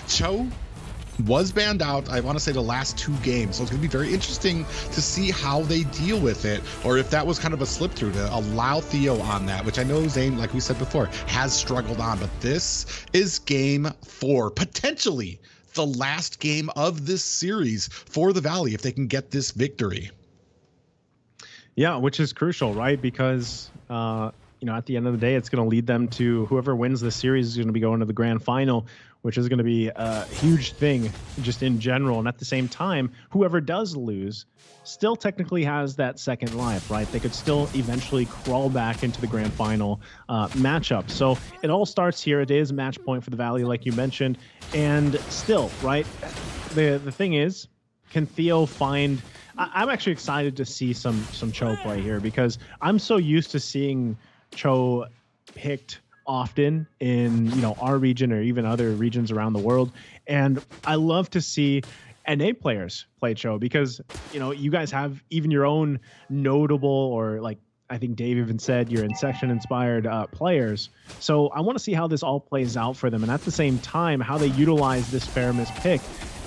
Cho was banned out, I want to say, the last 2 games, so it's going to be very interesting to see how they deal with it, or if that was kind of a slip through to allow Theo on that, which I know Zane, like we said before, has struggled on. But this is game 4, potentially the last game of this series for the Valley if they can get this victory. Yeah, which is crucial, right? Because at the end of the day, it's going to lead them to whoever wins this series is going to be going to the grand final, which is going to be a huge thing just in general. And at the same time, whoever does lose still technically has that second life, right? They could still eventually crawl back into the grand final matchup. So it all starts here. It is match point for the Valley, like you mentioned. And still, right, the thing is, can Theo find... I'm actually excited to see some Cho play here, because I'm so used to seeing Cho picked often in our region or even other regions around the world, and I love to see NA players play Cho, because you guys have even your own notable, or like I think Dave even said, your Insection inspired players. So I want to see how this all plays out for them, and at the same time how they utilize this Faramis pick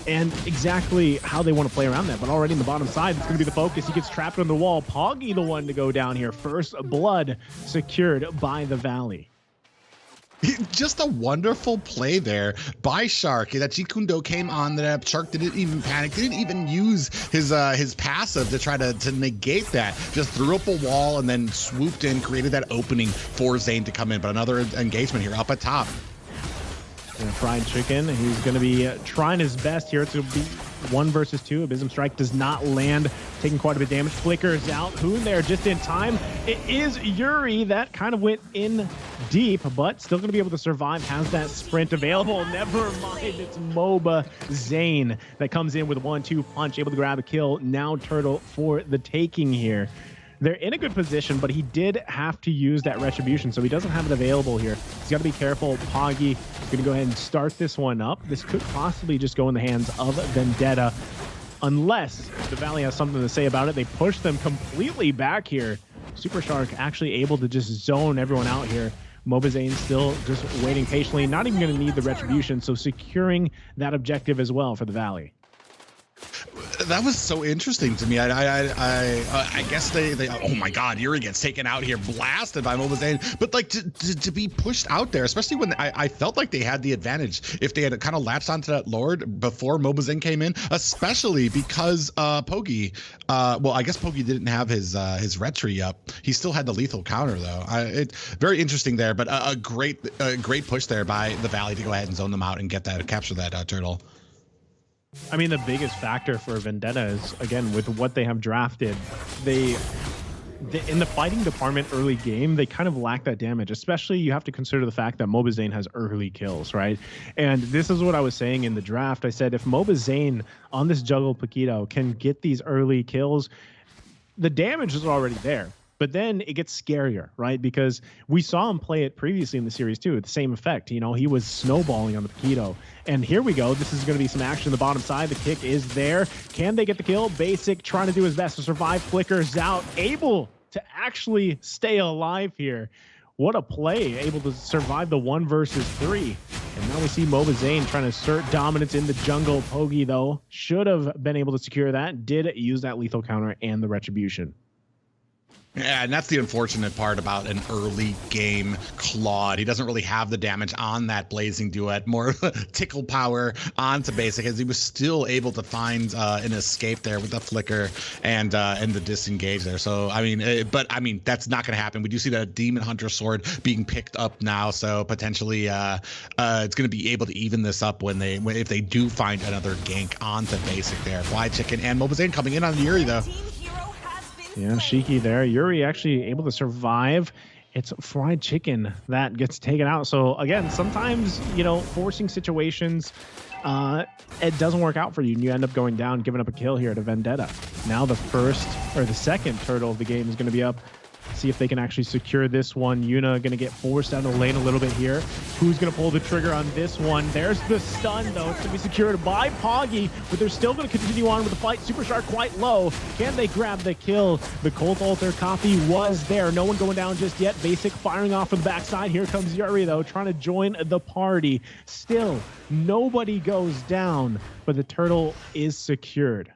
and exactly how they want to play around that. But already in the bottom side, it's going to be the focus. He gets trapped on the wall. Poggy the one to go down here. First blood secured by the Valley. Just a wonderful play there by Shark. That Jikundo came on that. Shark didn't even panic, didn't even use his passive to try to negate that. Just threw up a wall and then swooped in, created that opening for Zane to come in. But another engagement here up at top. And Fried Chicken, he's going to be trying his best here. It's going to be 1 versus 2. Abysm Strike does not land, taking quite a bit of damage. Flickers out. Hoon there just in time. It is Yuri that kind of went in deep, but still going to be able to survive. Has that sprint available. Never mind, it's MOBA Zane that comes in with a 1-2 punch, able to grab a kill. Now Turtle for the taking here. They're in a good position, but he did have to use that Retribution, so he doesn't have it available here. He's got to be careful. Poggy is going to go ahead and start this one up. This could possibly just go in the hands of Vendetta, unless the Valley has something to say about it. They push them completely back here. Super Shark actually able to just zone everyone out here. Mobazane still just waiting patiently, not even going to need the Retribution, so securing that objective as well for the Valley. That was so interesting to me. I guess they oh my God, Yuri gets taken out here, blasted by Mobazane. But like to be pushed out there, especially when I felt like they had the advantage if they had kind of latched onto that Lord before Mobazane came in, especially because Pogi, well, I guess Pogi didn't have his retry up. He still had the lethal counter though. Very interesting there, but a great push there by the Valley to go ahead and zone them out and capture that turtle. I mean, the biggest factor for Vendetta is, again, with what they have drafted, they in the fighting department early game, they kind of lack that damage. Especially, you have to consider the fact that Mobazane has early kills, right? And this is what I was saying in the draft. I said, if Mobazane on this Juggle Paquito can get these early kills, the damage is already there. But then it gets scarier, right? Because we saw him play it previously in the series too, the same effect. He was snowballing on the Paquito. And here we go. This is going to be some action on the bottom side. The kick is there. Can they get the kill? Basic trying to do his best to survive. Flickers out, able to actually stay alive here. What a play, able to survive the 1 versus 3. And now we see Mobazane trying to assert dominance in the jungle. Pogi, though, should have been able to secure that. Did use that lethal counter and the Retribution. Yeah, and that's the unfortunate part about an early game Claude. He doesn't really have the damage on that Blazing Duet, more tickle power onto basic, as he was still able to find an escape there with the flicker and the disengage there. So I mean, that's not going to happen. We do see that Demon Hunter sword being picked up now, so potentially it's going to be able to even this up if they do find another gank onto basic there. Fly Chicken and Mobazane coming in on Yuri though. Yeah, Shiki there. Yuri actually able to survive. It's Fried Chicken that gets taken out. So again, sometimes, forcing situations, it doesn't work out for you and you end up going down, giving up a kill here to Vendetta. Now the second turtle of the game is going to be up See if they can actually secure this one. Yuna going to get forced down the lane a little bit here. Who's going to pull the trigger on this one? There's the stun, though. It's going to be secured by Poggy, but they're still going to continue on with the fight. Super Shark quite low. Can they grab the kill? The Cold Alter copy was there. No one going down just yet. Basic firing off from the backside. Here comes Yuri, though, trying to join the party. Still, nobody goes down, but the turtle is secured.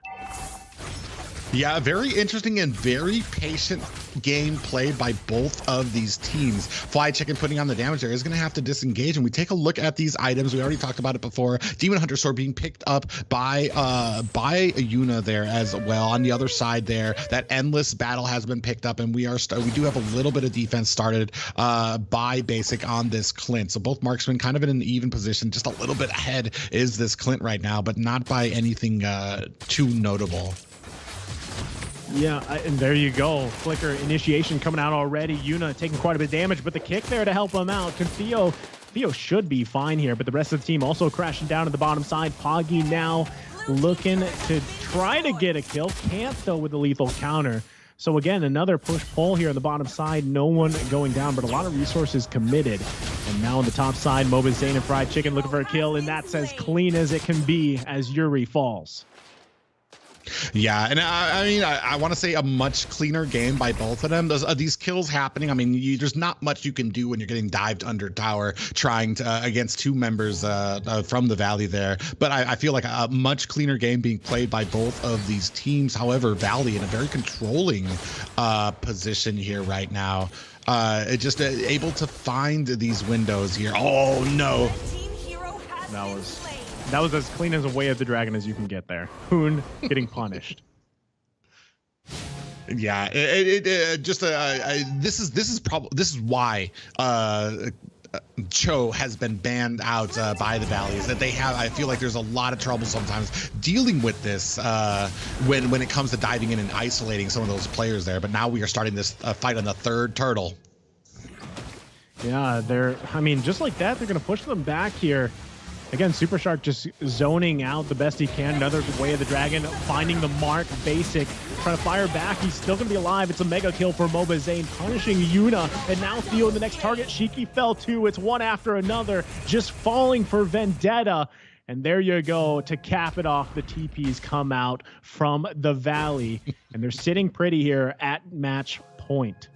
Yeah, very interesting and very patient game played by both of these teams. Fly Chicken putting on the damage there is going to have to disengage, and we take a look at these items. We already talked about it before. Demon Hunter Sword being picked up by Yuna there as well. On the other side there, that Endless Battle has been picked up, and we do have a little bit of defense started by Basic on this Clint. So both marksmen kind of in an even position. Just a little bit ahead is this Clint right now, but not by anything too notable. Yeah, and there you go. Flicker initiation coming out already. Yuna taking quite a bit of damage, but the kick there to help him out. Can Theo should be fine here, but the rest of the team also crashing down to the bottom side. Poggy now looking to try to get a kill. Can't, though, with the lethal counter. So again, another push-pull here on the bottom side. No one going down, but a lot of resources committed. And now on the top side, Mobazane and Fried Chicken looking for a kill, and that's as clean as it can be as Yuri falls. Yeah, and I mean, I want to say a much cleaner game by both of them. These kills happening. I mean, there's not much you can do when you're getting dived under tower trying to against two members from the Valley there. But I feel like a much cleaner game being played by both of these teams. However, Valley in a very controlling position here right now. Just able to find these windows here. Oh no! That was as clean as a Way of the Dragon as you can get there. Hoon getting punished. Yeah, this is why Cho has been banned out by the Valleys. That they have, I feel like there's a lot of trouble sometimes dealing with this when it comes to diving in and isolating some of those players there. But now we are starting this fight on the third turtle. Yeah, I mean, just like that, they're going to push them back here. Again, Super Shark just zoning out the best he can. Another Way of the Dragon, finding the mark. Basic, trying to fire back. He's still going to be alive. It's a mega kill for Mobazane, punishing Yuna. And now Theo in the next target. Shiki fell too. It's one after another, just falling for Vendetta. And there you go. To cap it off, the TPs come out from the Valley. And they're sitting pretty here at match point.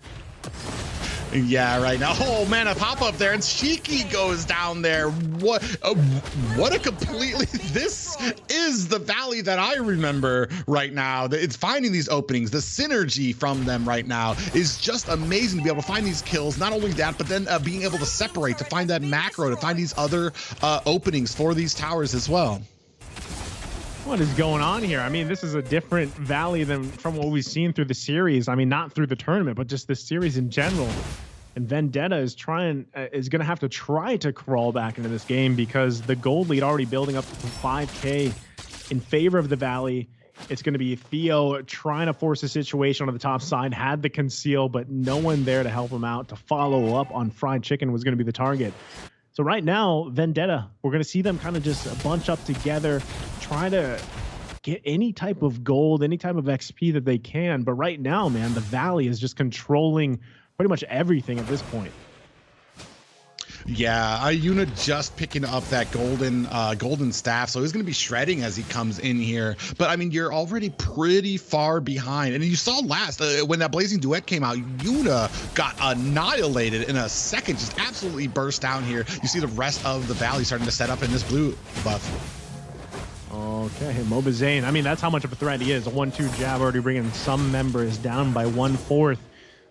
Yeah, right now. Oh man, a pop up there, and Shiki goes down there. What a completely. This is the Valley that I remember right now. It's finding these openings. The synergy from them right now is just amazing to be able to find these kills. Not only that, but then being able to separate, to find that macro, to find these other openings for these towers as well. What is going on here? I mean, this is a different Valley than from what we've seen through the series. I mean, not through the tournament, but just the series in general. And Vendetta is going to have to try to crawl back into this game because the gold lead already building up to 5K in favor of the Valley. It's going to be Theo trying to force a situation on the top side, had the conceal, but no one there to help him out. To follow up on Fried Chicken was going to be the target. So right now, Vendetta, we're going to see them kind of just bunch up together, try to get any type of gold, any type of XP that they can. But right now, man, the Valley is just controlling pretty much everything at this point. Yeah, Yuna just picking up that golden staff, so he's going to be shredding as he comes in here. But I mean, you're already pretty far behind, and you saw last when that Blazing Duet came out, Yuna got annihilated in a second, just absolutely burst down here. You see the rest of the Valley starting to set up in this blue buff. Okay, Mobazane, I mean, that's how much of a threat he is. A 1-2 jab already bringing some members down by 1/4.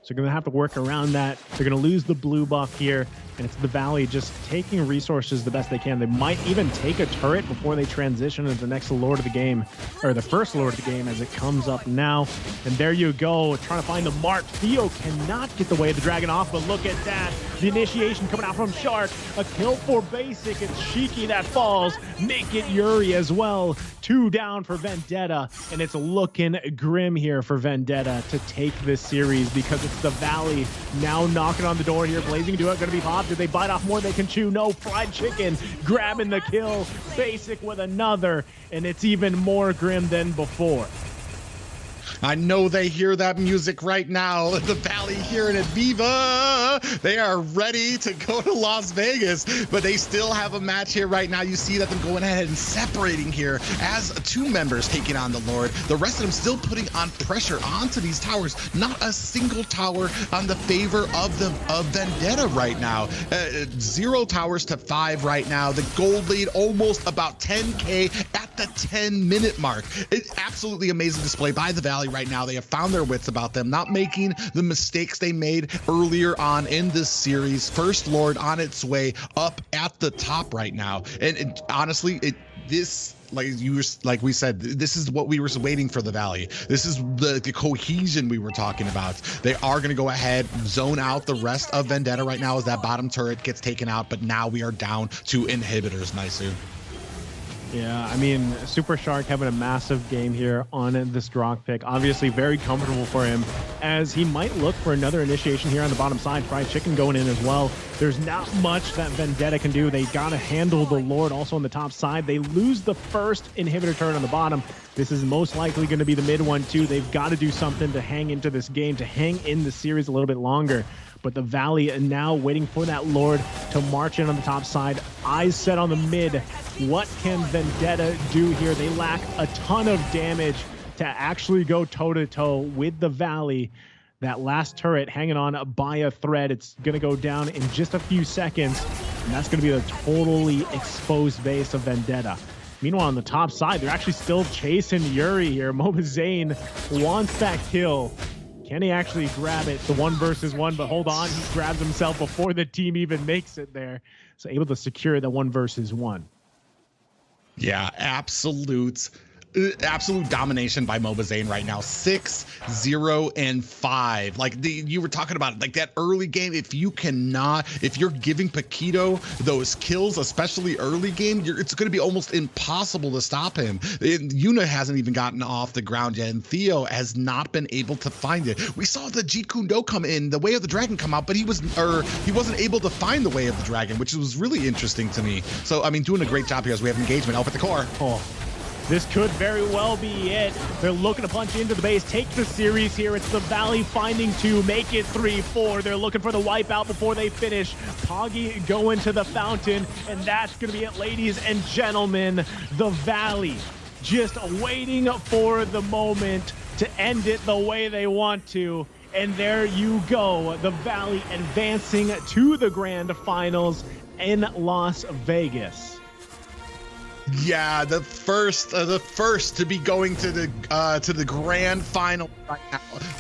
So they're going to have to work around that. They're going to lose the blue buff here, and it's the Valley just taking resources the best they can. They might even take a turret before they transition into the next Lord of the game, or the first Lord of the game as it comes up now. And there you go, trying to find the mark. Theo cannot get the Way of the Dragon off, but look at that. The initiation coming out from Shark. A kill for Basic. It's Shiki that falls. Make it Yuri as well. 2 down for Vendetta, and it's looking grim here for Vendetta to take this series because it's the Valley now knocking on the door here. Blazing Duet going to be popped. Did they bite off more they can chew? No. Fried Chicken grabbing the kill. Basic with another, and it's even more grim than before. I know they hear that music right now. The Valley hearing it. Viva! They are ready to go to Las Vegas, but they still have a match here right now. You see that them going ahead and separating here as 2 members taking on the Lord. The rest of them still putting on pressure onto these towers. Not a single tower on the favor of Vendetta right now. 0 towers to 5 right now. The gold lead almost about 10K at the 10-minute mark. It's absolutely amazing display by the Valley right now. They have found their wits about them, not making the mistakes they made earlier on in this series. First Lord on its way up at the top right now. And honestly, like we said, this is what we were waiting for the Valley. This is the cohesion we were talking about. They are going to go ahead, zone out the rest of Vendetta right now as that bottom turret gets taken out, but now we are down to inhibitors, Naisu. Yeah, I mean, Super Shark having a massive game here on this Drock pick. Obviously very comfortable for him, as he might look for another initiation here on the bottom side. Fried Chicken going in as well. There's not much that Vendetta can do. They got to handle the Lord also on the top side. They lose the first inhibitor turret on the bottom. This is most likely going to be the mid one too. They've got to do something to hang into this game, to hang in the series a little bit longer. But the Valley now waiting for that Lord to march in on the top side. Eyes set on the mid. What can Vendetta do here? They lack a ton of damage to actually go toe-to-toe with the Valley. That last turret hanging on by a thread. It's going to go down in just a few seconds. And that's going to be a totally exposed base of Vendetta. Meanwhile, on the top side, they're actually still chasing Yuri here. Mobazane wants that kill. Can he actually grab it? The 1 versus 1, but hold on. He grabs himself before the team even makes it there. So able to secure the 1 versus 1. Yeah, absolute domination by Mobazane right now. 6, 0, and 5. Like you were talking about, like that early game. If you're giving Paquito those kills, especially early game, it's going to be almost impossible to stop him. Yuna hasn't even gotten off the ground yet, and Theo has not been able to find it. We saw the Jeet Kune Do come in, the Way of the Dragon come out, but he wasn't able to find the Way of the Dragon, which was really interesting to me. So I mean, doing a great job here as we have engagement up at the core. Oh. This could very well be it. They're looking to punch into the base, take the series here. It's the Valley finding 2, make it 3-4. They're looking for the wipeout before they finish. Poggy going to the fountain, and that's going to be it, ladies and gentlemen. The Valley just waiting for the moment to end it the way they want to. And there you go, the Valley advancing to the grand finals in Las Vegas. Yeah, the first to be going to the grand final right now.